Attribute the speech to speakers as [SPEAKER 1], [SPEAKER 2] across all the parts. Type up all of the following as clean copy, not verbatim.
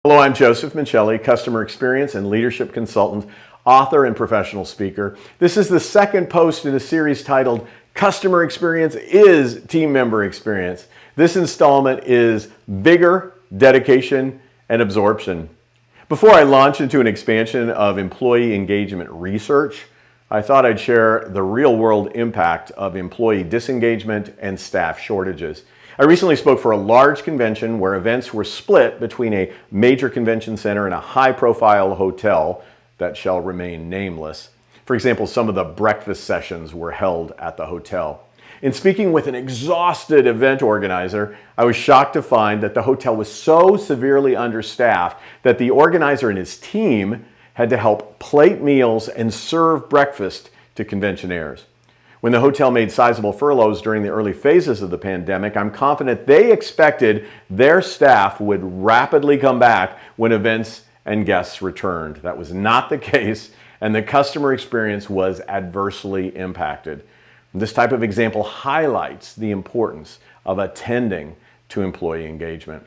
[SPEAKER 1] Hello, I'm Joseph Minchelli, customer experience and leadership consultant, author and professional speaker. This is the second post in a series titled Customer Experience is Team Member Experience. This installment is Vigor, Dedication, and Absorption. Before I launch into an expansion of employee engagement research, I thought I'd share the real-world impact of employee disengagement and staff shortages. I recently spoke for a large convention where events were split between a major convention center and a high-profile hotel that shall remain nameless. For example, some of the breakfast sessions were held at the hotel. In speaking with an exhausted event organizer, I was shocked to find that the hotel was so severely understaffed that the organizer and his team had to help plate meals and serve breakfast to conventionaires. When the hotel made sizable furloughs during the early phases of the pandemic, I'm confident they expected their staff would rapidly come back when events and guests returned. That was not the case, and the customer experience was adversely impacted. This type of example highlights the importance of attending to employee engagement.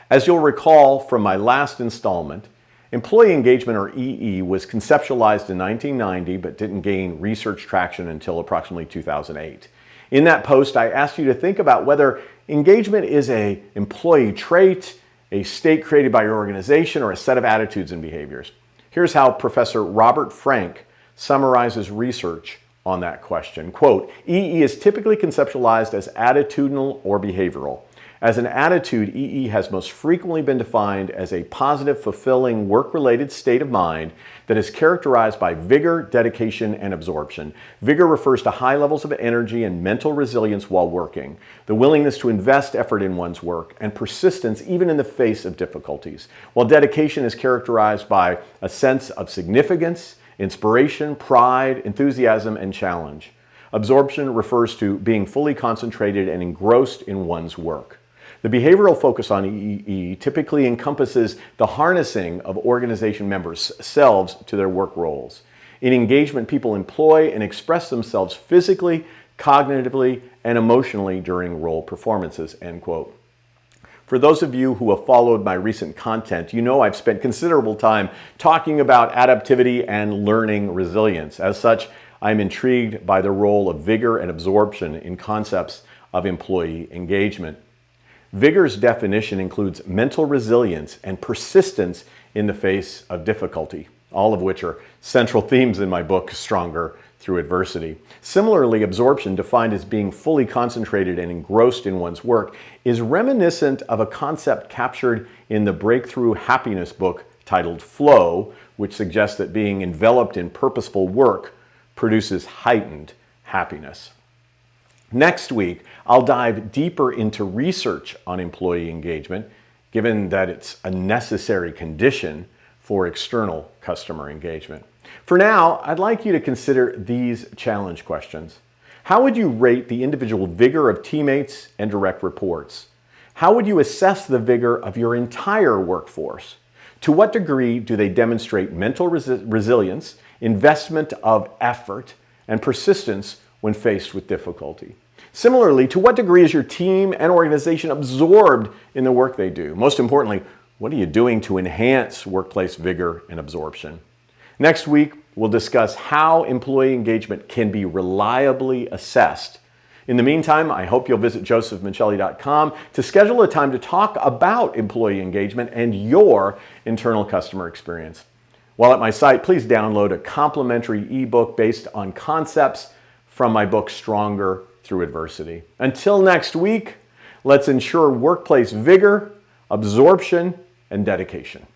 [SPEAKER 1] As you'll recall from my last installment, employee engagement, or EE, was conceptualized in 1990 but didn't gain research traction until approximately 2008. In that post, I asked you to think about whether engagement is an employee trait, a state created by your organization, or a set of attitudes and behaviors. Here's how Professor Robert Frank summarizes research on that question. Quote, EE is typically conceptualized as attitudinal or behavioral. As an attitude, EE has most frequently been defined as a positive, fulfilling, work-related state of mind that is characterized by vigor, dedication, and absorption. Vigor refers to high levels of energy and mental resilience while working, the willingness to invest effort in one's work, and persistence even in the face of difficulties, while dedication is characterized by a sense of significance, inspiration, pride, enthusiasm, and challenge. Absorption refers to being fully concentrated and engrossed in one's work. The behavioral focus on EE typically encompasses the harnessing of organization members' selves to their work roles. In engagement, people employ and express themselves physically, cognitively, and emotionally during role performances, end quote. For those of you who have followed my recent content, you know I've spent considerable time talking about adaptivity and learning resilience. As such, I'm intrigued by the role of vigor and absorption in concepts of employee engagement. Vigor's definition includes mental resilience and persistence in the face of difficulty, all of which are central themes in my book, Stronger Through Adversity. Similarly, absorption, defined as being fully concentrated and engrossed in one's work, is reminiscent of a concept captured in the breakthrough happiness book titled Flow, which suggests that being enveloped in purposeful work produces heightened happiness. Next week, I'll dive deeper into research on employee engagement, given that it's a necessary condition for external customer engagement. For now, I'd like you to consider these challenge questions. How would you rate the individual vigor of teammates and direct reports? How would you assess the vigor of your entire workforce? To what degree do they demonstrate mental resilience, investment of effort, and persistence when faced with difficulty? Similarly, to what degree is your team and organization absorbed in the work they do? Most importantly, what are you doing to enhance workplace vigor and absorption? Next week, we'll discuss how employee engagement can be reliably assessed. In the meantime, I hope you'll visit josephminchelli.com to schedule a time to talk about employee engagement and your internal customer experience. While at my site, please download a complimentary ebook based on concepts from my book, Stronger Through Adversity. Until next week, let's ensure workplace vigor, absorption, and dedication.